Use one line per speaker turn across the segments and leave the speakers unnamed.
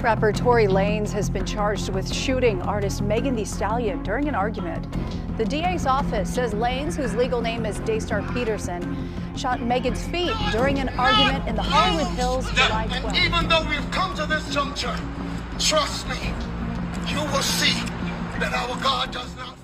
Rapper Tory Lanez has been charged with shooting artist Megan Thee Stallion during an argument. The DA's office says Lanez, whose legal name is Daystar Peterson, shot Megan's feet during an argument in the Hollywood Hills July 12th.
And even though we've come to this juncture, trust me, you will see that our God does not fail.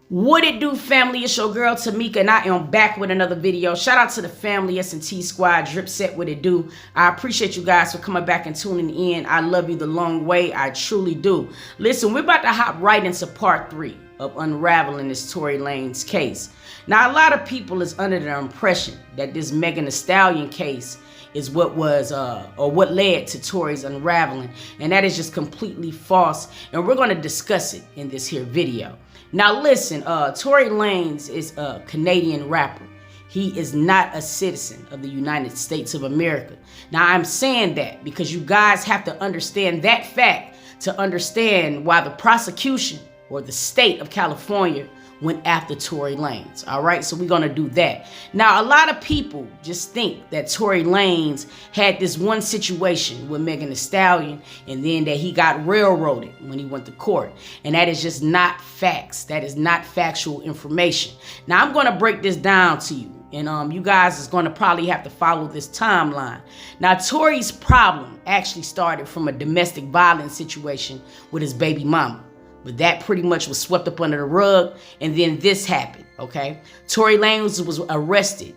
What it do, family? It's your girl Tamika, and I am back with another video. Shout out to the family, S&T Squad, Drip Set, what it do. I appreciate you guys for coming back and tuning in. I love you the long way. I truly do. Listen, we're about to hop right into part 3 of unraveling this Tory Lanez case. Now, a lot of people is under the impression that this Megan Thee Stallion case is what was or what led to Tory's unraveling, and that is just completely false, and we're going to discuss it in this here video. Now listen, Tory Lanez is a Canadian rapper. He is not a citizen of the United States of America. Now I'm saying that because you guys have to understand that fact to understand why the prosecution or the state of California went after Tory Lanez. All right, so we're gonna do that. Now, a lot of people just think that Tory Lanez had this one situation with Megan Thee Stallion and then that he got railroaded when he went to court. And that is just not facts. That is not factual information. Now, I'm gonna break this down to you. And you guys is gonna probably have to follow this timeline. Now, Tory's problem actually started from a domestic violence situation with his baby mama. But that pretty much was swept up under the rug, and then this happened, okay? Tory Lanez was arrested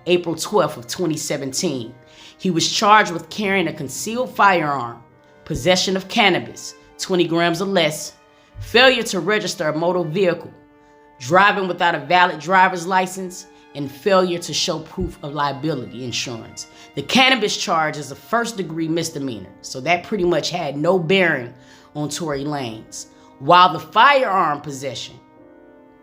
April 12th of 2017. He was charged with carrying a concealed firearm, possession of cannabis, 20 grams or less, failure to register a motor vehicle, driving without a valid driver's license, and failure to show proof of liability insurance. The cannabis charge is a first-degree misdemeanor, so that pretty much had no bearing on Tory Lanez. While the firearm possession,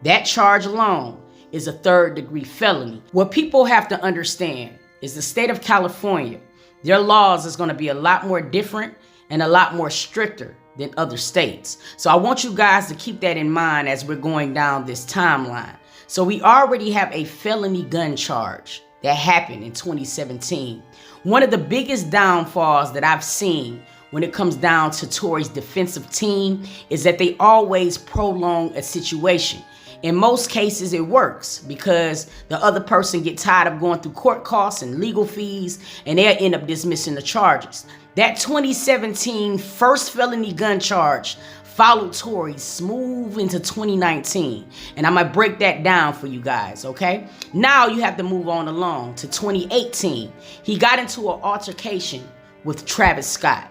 that charge alone is a third-degree felony. What people have to understand is the state of California, their laws is going to be a lot more different and a lot more stricter than other states. So I want you guys to keep that in mind as we're going down this timeline. So we already have a felony gun charge that happened in 2017. One of the biggest downfalls that I've seen when it comes down to Tory's defensive team is that they always prolong a situation. In most cases, it works because the other person get tired of going through court costs and legal fees, and they'll end up dismissing the charges. That 2017 first felony gun charge followed Tory smooth into 2019. And I'm gonna break that down for you guys, okay? Now you have to move on along to 2018. He got into an altercation with Travis Scott.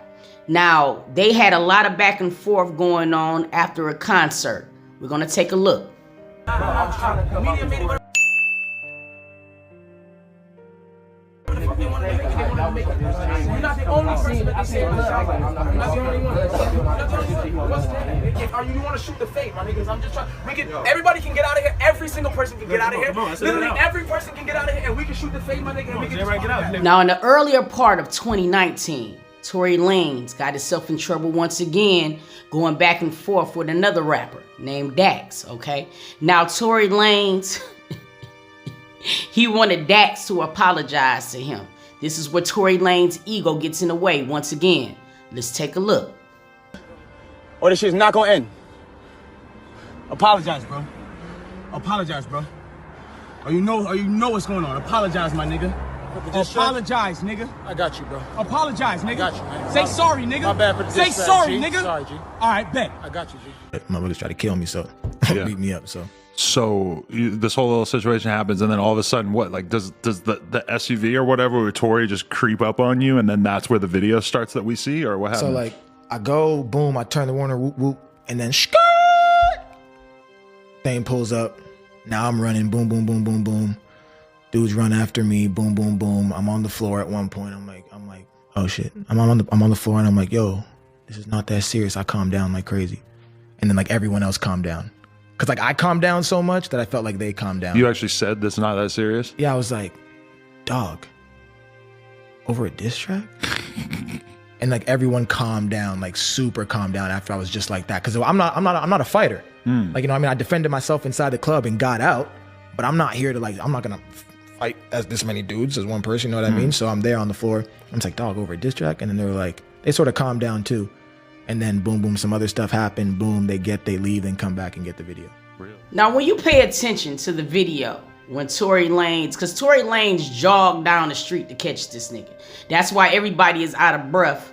Now, they had a lot of back and forth going on after a concert. We're gonna take a look.
You're not the only person that they say on the side. You're not the only one. Are you want to shoot the fade, my niggas? I'm just trying. Everybody can get out of here. Every single person can get out of here. Literally every person can get out of here, and we can shoot the fade, my nigga. And we can just get out.
Now, in the earlier part of 2019, Tory Lanez got himself in trouble once again, going back and forth with another rapper named Dax, okay? Now, Tory Lanez, he wanted Dax to apologize to him. This is where Tory Lanez's ego gets in the way once again. Let's take a look.
Or this shit's not gonna end. Apologize, bro. Apologize, bro. Or you know what's going on. Apologize, my nigga. Apologize, nigga. I got you, bro. Apologize, nigga. I got you, man. Say sorry, nigga. My bad for the Say sorry, G. Nigga. Sorry, G. All right, bet. I got you, G.
Motherfuckers try to kill me, so beat me up, so.
So this whole little situation happens, and then all of a sudden, what? Like, does the SUV or whatever with Tory just creep up on you, and then that's where the video starts that we see, or what happens?
So like, I go, boom, I turn the Warner, whoop whoop, and then skirt. Thing pulls up. Now I'm running, boom, boom, boom, boom, boom. Dudes run after me, boom, boom, boom. I'm on the floor at one point. I'm like, oh shit. I'm on the floor, and I'm like, yo, this is not that serious. I calmed down like crazy, and then like everyone else calmed down. Cause like I calmed down so much that I felt like they calmed down.
You actually said this is not that serious?
Yeah, I was like, dog, over a diss track? And like everyone calmed down, like super calmed down after I was just like that. Cause I'm not a fighter. Like, you know what I mean? I defended myself inside the club and got out, but I'm not here to like, I'm not gonna fight as this many dudes as one person, you know what I mean? So I'm there on the floor. I'm just like, dog, over a diss track? And then they were like, they sort of calm down too. And then boom, boom, some other stuff happened. Boom, they leave, then come back and get the video.
Now, when you pay attention to the video, when Tory Lanez, because Tory Lanez jogged down the street to catch this nigga. That's why everybody is out of breath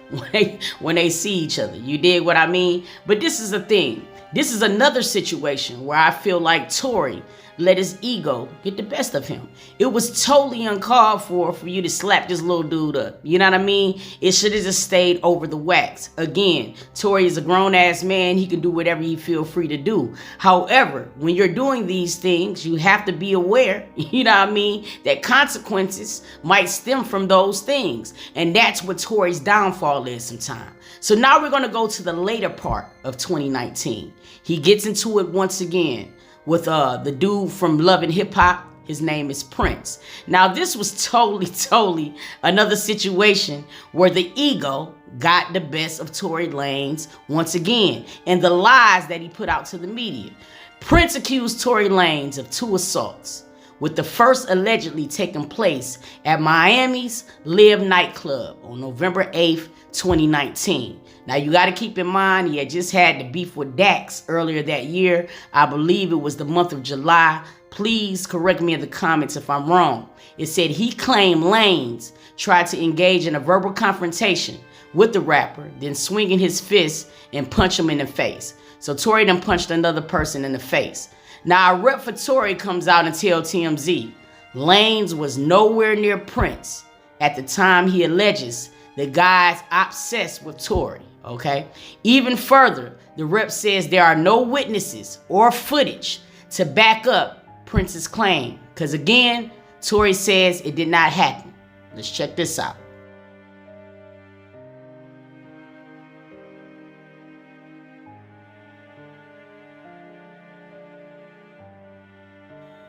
when they see each other. You dig what I mean? But this is the thing. This is another situation where I feel like Tory let his ego get the best of him. It was totally uncalled for you to slap this little dude up. You know what I mean? It should have just stayed over the wax. Again, Tory is a grown-ass man. He can do whatever he feel free to do. However, when you're doing these things, you have to be aware, you know what I mean, that consequences might stem from those things. And that's what Tory's downfall is sometimes. So now we're going to go to the later part of 2019. He gets into it once again with the dude from Love and Hip Hop. His name is Prince. Now, this was totally another situation where the ego got the best of Tory Lanez once again, and the lies that he put out to the media. Prince accused Tory Lanez of 2 assaults, with the first allegedly taking place at Miami's Live nightclub on November 8th, 2019. Now, you got to keep in mind, he had just had the beef with Dax earlier that year. I believe it was the month of July. Please correct me in the comments if I'm wrong. It said he claimed Lanez tried to engage in a verbal confrontation with the rapper, then swinging his fist and punch him in the face. So Tory done punched another person in the face. Now, a rep for Tory comes out and tells TMZ, Lanez was nowhere near Prince at the time he alleges the guy's obsessed with Tory, okay? Even further, the rep says there are no witnesses or footage to back up Prince's claim. Because again, Tory says it did not happen. Let's check this out.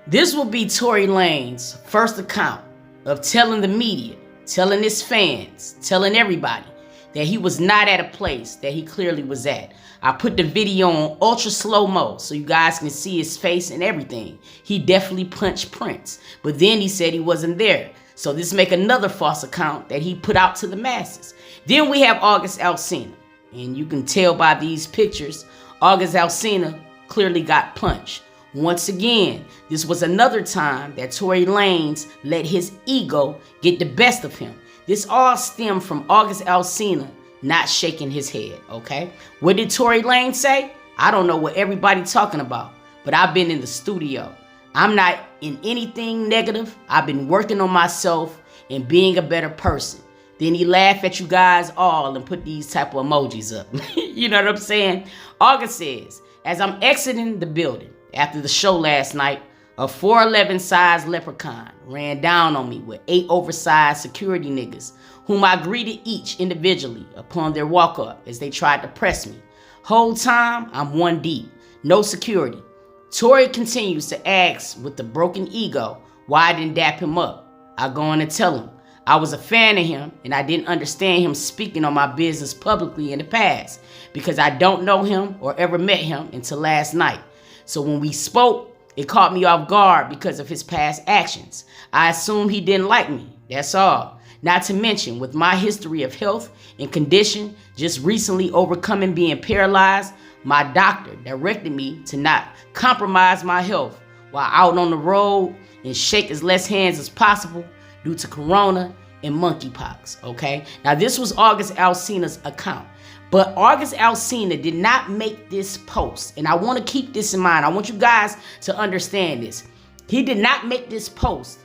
This will be Tory Lanez's first account of telling the media, telling his fans, telling everybody that he was not at a place that he clearly was at. I put the video on ultra slow-mo so you guys can see his face and everything. He definitely punched Prince, but then he said he wasn't there. So this make another false account that he put out to the masses. Then we have August Alsina, and you can tell by these pictures, August Alsina clearly got punched. Once again, this was another time that Tory Lanez let his ego get the best of him. This all stemmed from August Alsina not shaking his head, okay? What did Tory Lanez say? I don't know what everybody talking about, but I've been in the studio. I'm not in anything negative. I've been working on myself and being a better person. Then he laughed at you guys all and put these type of emojis up. You know what I'm saying? August says, as I'm exiting the building, after the show last night, a 4'11" size leprechaun ran down on me with 8 oversized security niggas, whom I greeted each individually upon their walk up as they tried to press me. Whole time, I'm 1 deep, no security. Tory continues to ask with the broken ego why I didn't dap him up. I go on and tell him I was a fan of him and I didn't understand him speaking on my business publicly in the past because I don't know him or ever met him until last night. So when we spoke, it caught me off guard because of his past actions. I assumed he didn't like me, that's all. Not to mention, with my history of health and condition, just recently overcoming being paralyzed, my doctor directed me to not compromise my health while out on the road and shake as less hands as possible due to corona and monkeypox, okay? Now, this was August Alsina's account. But August Alsina did not make this post. And I want to keep this in mind. I want you guys to understand this. He did not make this post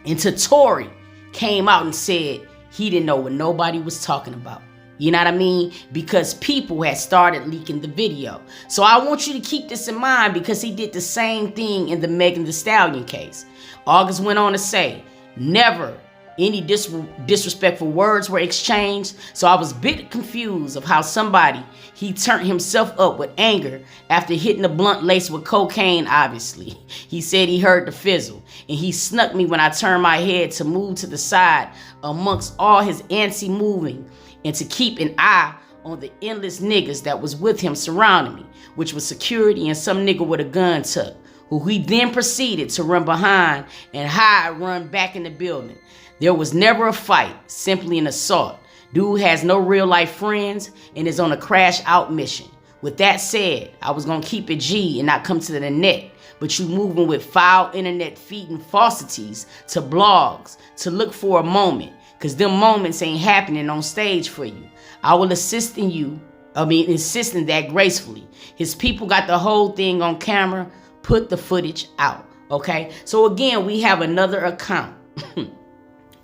until Tory came out and said he didn't know what nobody was talking about. You know what I mean? Because people had started leaking the video. So I want you to keep this in mind because he did the same thing in the Megan Thee Stallion case. August went on to say, never any disrespectful words were exchanged, so I was a bit confused of how somebody, he turned himself up with anger after hitting a blunt laced with cocaine, obviously. He said he heard the fizzle, and he snuck me when I turned my head to move to the side amongst all his antsy moving and to keep an eye on the endless niggas that was with him surrounding me, which was security and some nigga with a gun tucked, who he then proceeded to run behind and run back in the building. There was never a fight, simply an assault. Dude has no real life friends and is on a crash out mission. With that said, I was gonna keep it G and not come to the net, but you moving with foul internet feeding falsities to blogs to look for a moment, cause them moments ain't happening on stage for you. I will insist in that gracefully. His people got the whole thing on camera. Put the footage out, okay? So again, we have another account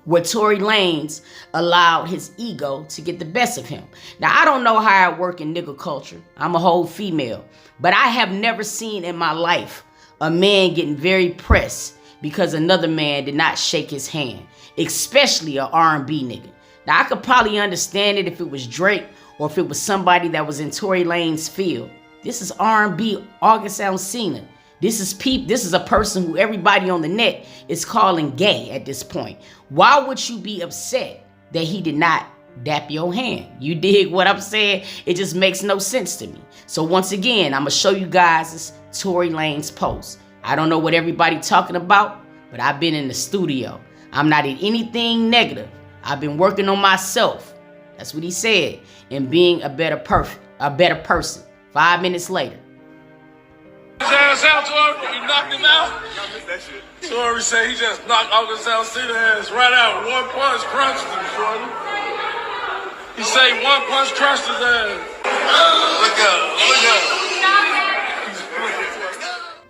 where Tory Lanez allowed his ego to get the best of him. Now, I don't know how it works in nigga culture. I'm a whole female. But I have never seen in my life a man getting very pressed because another man did not shake his hand, especially a R&B nigga. Now, I could probably understand it if it was Drake or if it was somebody that was in Tory Lanez's field. This is R&B August Alsina. This is a person who everybody on the net is calling gay at this point. Why would you be upset that he did not dap your hand? You dig what I'm saying? It just makes no sense to me. So once again, I'm gonna show you guys this Tory Lanez post. I don't know what everybody talking about, but I've been in the studio. I'm not in anything negative. I've been working on myself. That's what he said. And being a better person. 5 minutes later.
His ass out, Tory. You knocked him out. Tory said he just knocked August Alsina ass right out. One punch crunched him, Shorty. He say one punch crushed his ass. Look up.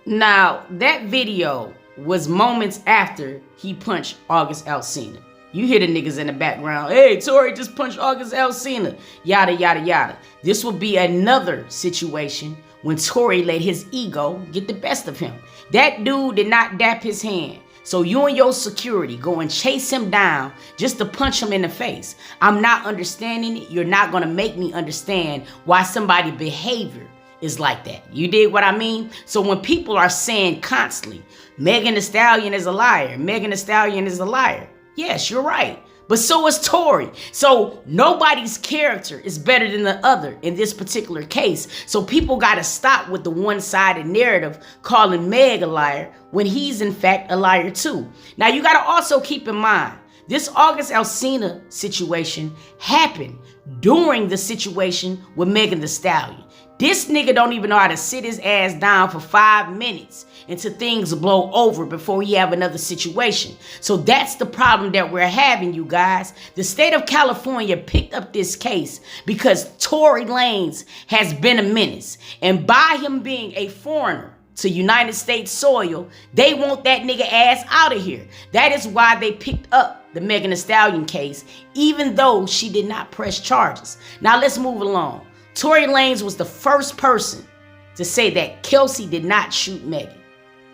Now, that video was moments after he punched August Alsina. You hear the niggas in the background, hey, Tory just punched August Alsina, yada, yada, yada. This will be another situation when Tory let his ego get the best of him. That dude did not dap his hand. So you and your security go and chase him down just to punch him in the face. I'm not understanding it. You're not gonna make me understand why somebody's behavior is like that. You dig what I mean? So when people are saying constantly, Megan Thee Stallion is a liar, Megan Thee Stallion is a liar. Yes, you're right. But so is Tory. So nobody's character is better than the other in this particular case. So people got to stop with the one-sided narrative calling Meg a liar when he's in fact a liar too. Now you got to also keep in mind, this August Alsina situation happened during the situation with Megan Thee Stallion. This nigga don't even know how to sit his ass down for 5 minutes until things blow over before he have another situation. So that's the problem that we're having, you guys. The state of California picked up this case because Tory Lanez has been a menace. And by him being a foreigner to United States soil, they want that nigga ass out of here. That is why they picked up the Megan Thee Stallion case, even though she did not press charges. Now let's move along. Tory Lanez was the first person to say that Kelsey did not shoot Megan.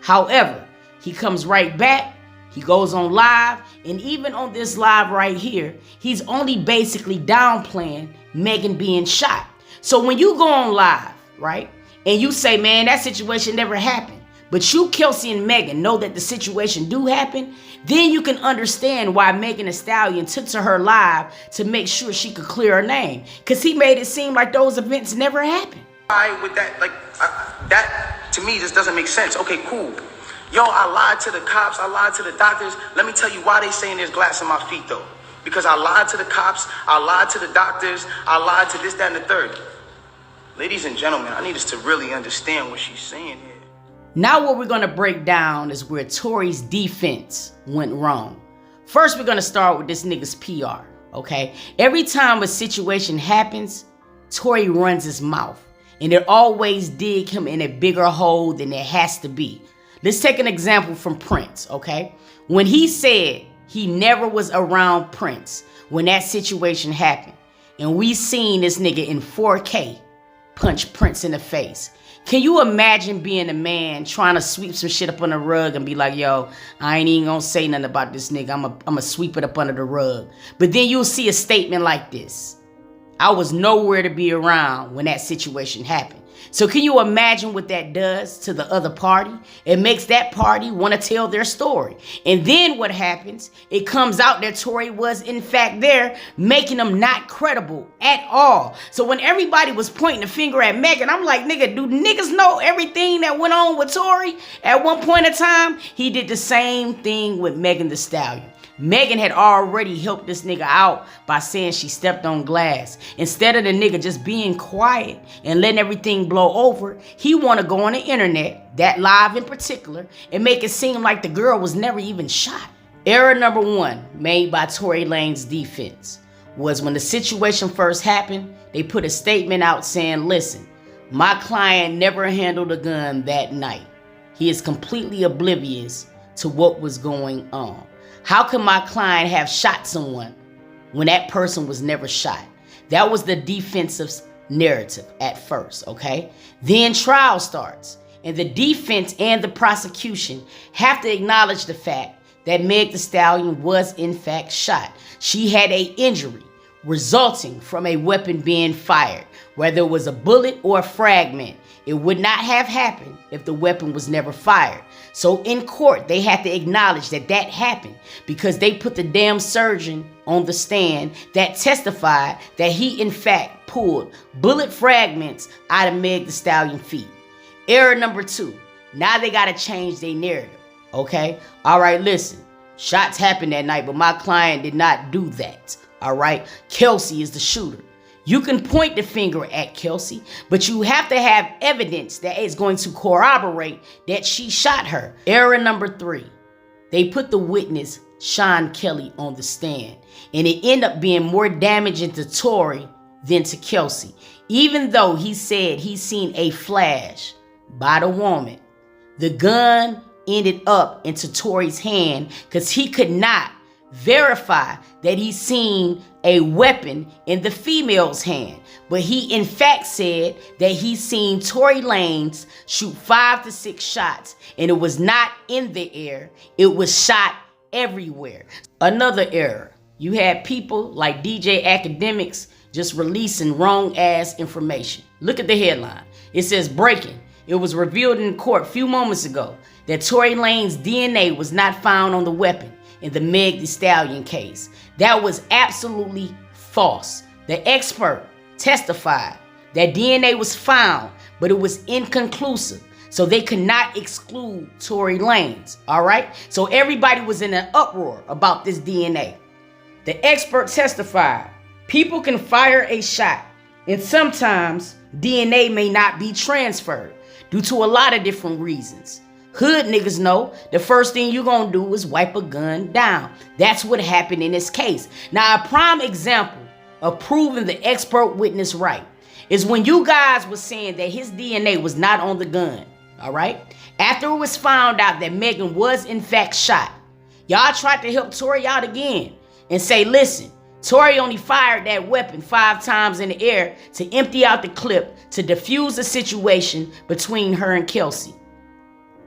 However, he comes right back, he goes on live, and even on this live right here, he's only basically downplaying Megan being shot. So when you go on live, right, and you say, man, that situation never happened, but you, Kelsey, and Megan know that the situation do happen, then you can understand why Megan Thee Stallion took to her live to make sure she could clear her name. Because he made it seem like those events never happened.
With that, that to me just doesn't make sense. Okay, cool. Yo, I lied to the cops, I lied to the doctors. Let me tell you why they saying there's glass in my feet though. Because I lied to the cops, I lied to the doctors, I lied to this, that, and the third. Ladies and gentlemen, I need us to really understand what she's saying here.
Now what we're going to break down is where Tory's defense went wrong. First, we're going to start with this nigga's PR, okay? Every time a situation happens, Tory runs his mouth, and it always dig him in a bigger hole than it has to be. Let's take an example from Prince, okay? When he said he never was around Prince when that situation happened, and we seen this nigga in 4K punch Prince in the face. Can you imagine being a man trying to sweep some shit up on the rug and be like, yo, I ain't even gonna say nothing about this nigga. I'm gonna sweep it up under the rug. But then you'll see a statement like this. I was nowhere to be around when that situation happened. So can you imagine what that does to the other party? It makes that party want to tell their story. And then what happens? It comes out that Tory was in fact there, making them not credible at all. So when everybody was pointing the finger at Megan, I'm like, nigga, do niggas know everything that went on with Tory? At one point in time, he did the same thing with Megan Thee Stallion. Megan had already helped this nigga out by saying she stepped on glass. Instead of the nigga just being quiet and letting everything blow over, he want to go on the internet, that live in particular, and make it seem like the girl was never even shot. Error number one made by Tory Lanez's defense was when the situation first happened, they put a statement out saying, listen, my client never handled a gun that night. He is completely oblivious to what was going on. How can my client have shot someone when that person was never shot? That was the defensive narrative at first, okay? Then trial starts, and the defense and the prosecution have to acknowledge the fact that Meg Thee Stallion was in fact shot. She had an injury resulting from a weapon being fired. Whether it was a bullet or a fragment, it would not have happened if the weapon was never fired. So in court, they had to acknowledge that that happened because they put the damn surgeon on the stand that testified that he in fact pulled bullet fragments out of Meg Thee Stallion's feet. Error number two, now they gotta change their narrative, okay? All right, listen, shots happened that night, but my client did not do that, all right? Kelsey is the shooter. You can point the finger at Kelsey, but you have to have evidence that is going to corroborate that she shot her. Error number three, they put the witness, Sean Kelly, on the stand, and it ended up being more damaging to Tory than to Kelsey. Even though he said he seen a flash by the woman, the gun ended up into Tory's hand because he could not verify that he seen a weapon in the female's hand, but he in fact said that he seen Tory Lanez shoot 5 to 6 shots, and it was not in the air, it was shot everywhere. Another error, you had people like DJ Academics just releasing wrong ass information. Look at the headline. It says breaking. It was revealed in court a few moments ago that Tory Lanez's DNA was not found on the weapon in the Meg Thee Stallion case. That was absolutely false. The expert testified that DNA was found, but it was inconclusive, so they could not exclude Tory Lanez, all right? So everybody was in an uproar about this DNA. The expert testified, people can fire a shot, and sometimes DNA may not be transferred due to a lot of different reasons. Hood niggas know the first thing you gonna do is wipe a gun down. That's what happened in this case. Now, a prime example of proving the expert witness right is when you guys were saying that his DNA was not on the gun, all right? After it was found out that Megan was in fact shot, y'all tried to help Tory out again and say, listen, Tory only fired that weapon 5 times in the air to empty out the clip to defuse the situation between her and Kelsey.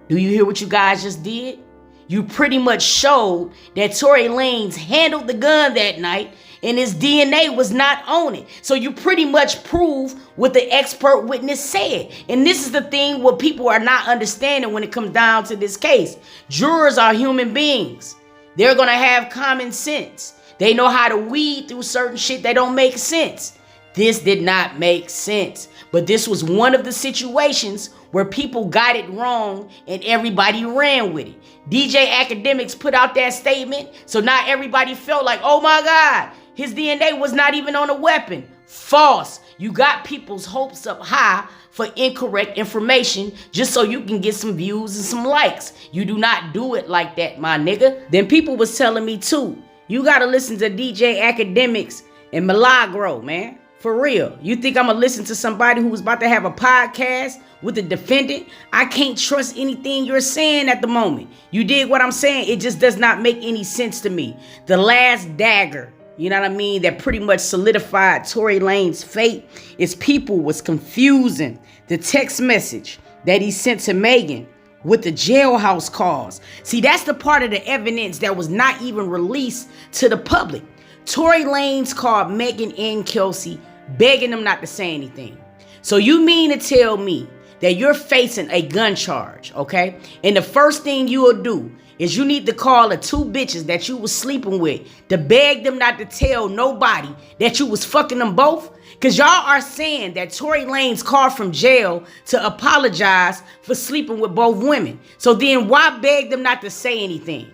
Do you hear what you guys just did? You pretty much showed that Tory Lanez handled the gun that night and his DNA was not on it. So you pretty much prove what the expert witness said. And this is the thing what people are not understanding when it comes down to this case. Jurors are human beings. They're gonna have common sense. They know how to weed through certain shit that don't make sense. This did not make sense. But this was one of the situations where people got it wrong and everybody ran with it. DJ Academics put out that statement, so now everybody felt like, oh my God, his DNA was not even on a weapon. False. You got people's hopes up high for incorrect information just so you can get some views and some likes. You do not do it like that, my nigga. Then people was telling me too, you gotta listen to DJ Academics and Milagro, man. For real. You think I'm gonna listen to somebody who was about to have a podcast with a defendant? I can't trust anything you're saying at the moment. You dig what I'm saying? It just does not make any sense to me. The last dagger, you know what I mean, that pretty much solidified Tory Lanez's fate is people was confusing the text message that he sent to Megan with the jailhouse calls. See, that's the part of the evidence that was not even released to the public. Tory Lanez called Megan and Kelsey, begging them not to say anything. So you mean to tell me that you're facing a gun charge, okay? And the first thing you will do is you need to call the 2 bitches that you was sleeping with to beg them not to tell nobody that you was fucking them both? Because y'all are saying that Tory Lanez called from jail to apologize for sleeping with both women. So then why beg them not to say anything?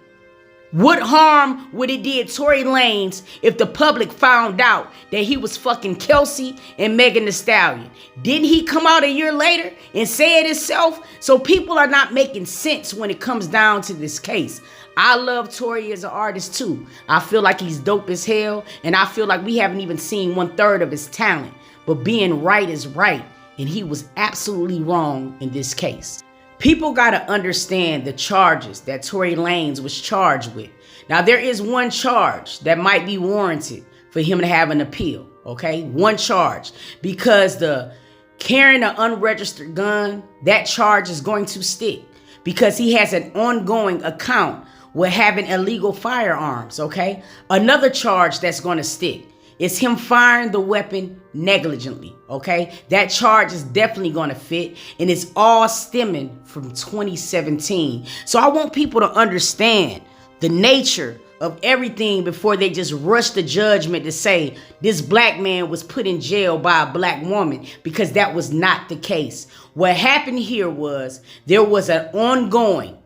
What harm would it did Tory Lanez if the public found out that he was fucking Kelsey and Megan Thee Stallion? Didn't he come out a year later and say it himself? So people are not making sense when it comes down to this case. I love Tory as an artist too. I feel like he's dope as hell, and I feel like we haven't even seen 1/3 of his talent. But being right is right, and he was absolutely wrong in this case. People gotta understand the charges that Tory Lanez was charged with. Now, there is one charge that might be warranted for him to have an appeal, okay? One charge, because the carrying an unregistered gun, that charge is going to stick because he has an ongoing account with having illegal firearms, okay? Another charge that's gonna stick is him firing the weapon negligently, okay? That charge is definitely gonna fit, and it's all stemming from 2017. So I want people to understand the nature of everything before they just rush the judgment to say this black man was put in jail by a black woman, because that was not the case. What happened here was there was an ongoing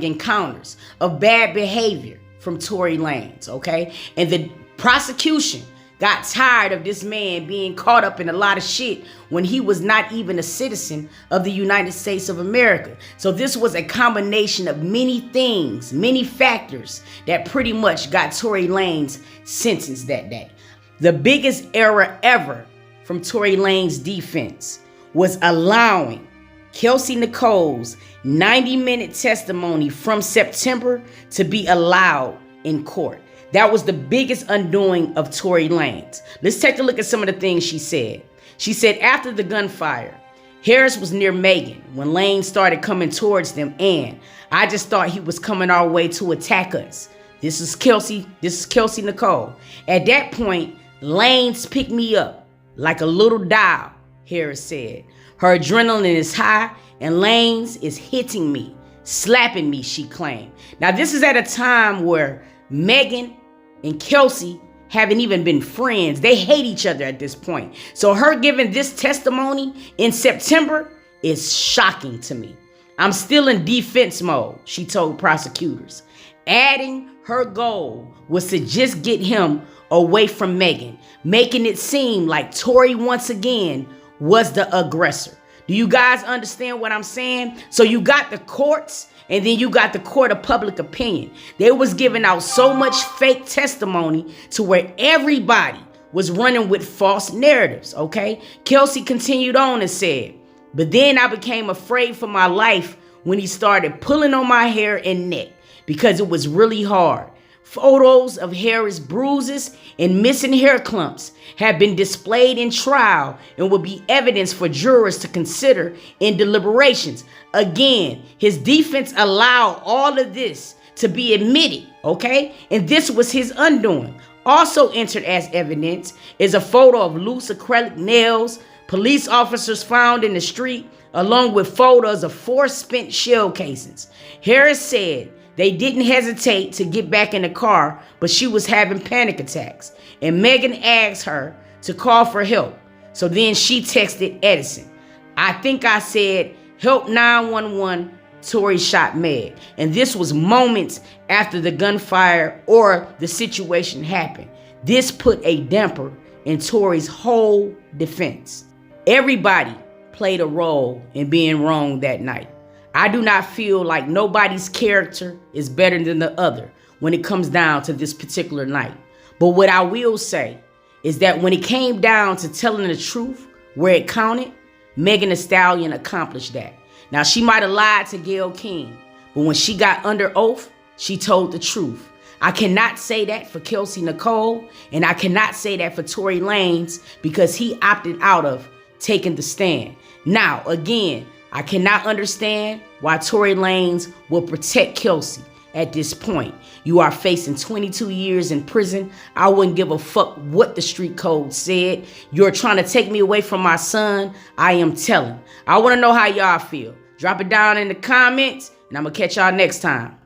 encounters of bad behavior from Tory Lanez, okay? And the prosecution got tired of this man being caught up in a lot of shit when he was not even a citizen of the United States of America. So this was a combination of many things, many factors that pretty much got Tory Lanez sentenced that day. The biggest error ever from Tory Lanez's defense was allowing Kelsey Nicole's 90-minute testimony from September to be allowed in court. That was the biggest undoing of Tory Lanez. Let's take a look at some of the things she said. She said after the gunfire, Harris was near Megan when Lanez started coming towards them, and I just thought he was coming our way to attack us. This is Kelsey Nicole. At that point, Lanez picked me up like a little doll, Harris said. Her adrenaline is high and Lanez is hitting me, slapping me, she claimed. Now this is at a time where Megan and Kelsey haven't even been friends. They hate each other at this point. So her giving this testimony in September is shocking to me. I'm still in defense mode, she told prosecutors, adding her goal was to just get him away from Megan, making it seem like Tory once again was the aggressor. Do you guys understand what I'm saying? So you got the courts, and then you got the court of public opinion. They was giving out so much fake testimony to where everybody was running with false narratives, okay? Kelsey continued on and said, but then I became afraid for my life when he started pulling on my hair and neck because it was really hard. Photos of Harris' bruises and missing hair clumps have been displayed in trial and will be evidence for jurors to consider in deliberations. Again, his defense allowed all of this to be admitted, okay? And this was his undoing. Also entered as evidence is a photo of loose acrylic nails police officers found in the street, along with photos of 4 spent shell casings. Harris said they didn't hesitate to get back in the car, but she was having panic attacks. And Megan asked her to call for help. So then she texted Edison. I think I said, help 911, Tory shot Meg. And this was moments after the gunfire or the situation happened. This put a damper in Tory's whole defense. Everybody played a role in being wrong that night. I do not feel like nobody's character is better than the other when it comes down to this particular night. But what I will say is that when it came down to telling the truth where it counted, Megan Thee Stallion accomplished that. Now, she might have lied to Gayle King, but when she got under oath, she told the truth. I cannot say that for Kelsey Nicole, and I cannot say that for Tory Lanez because he opted out of taking the stand. Now, again, I cannot understand why Tory Lanez will protect Kelsey at this point. You are facing 22 years in prison. I wouldn't give a fuck what the street code said. You're trying to take me away from my son. I am telling. I want to know how y'all feel. Drop it down in the comments, and I'm going to catch y'all next time.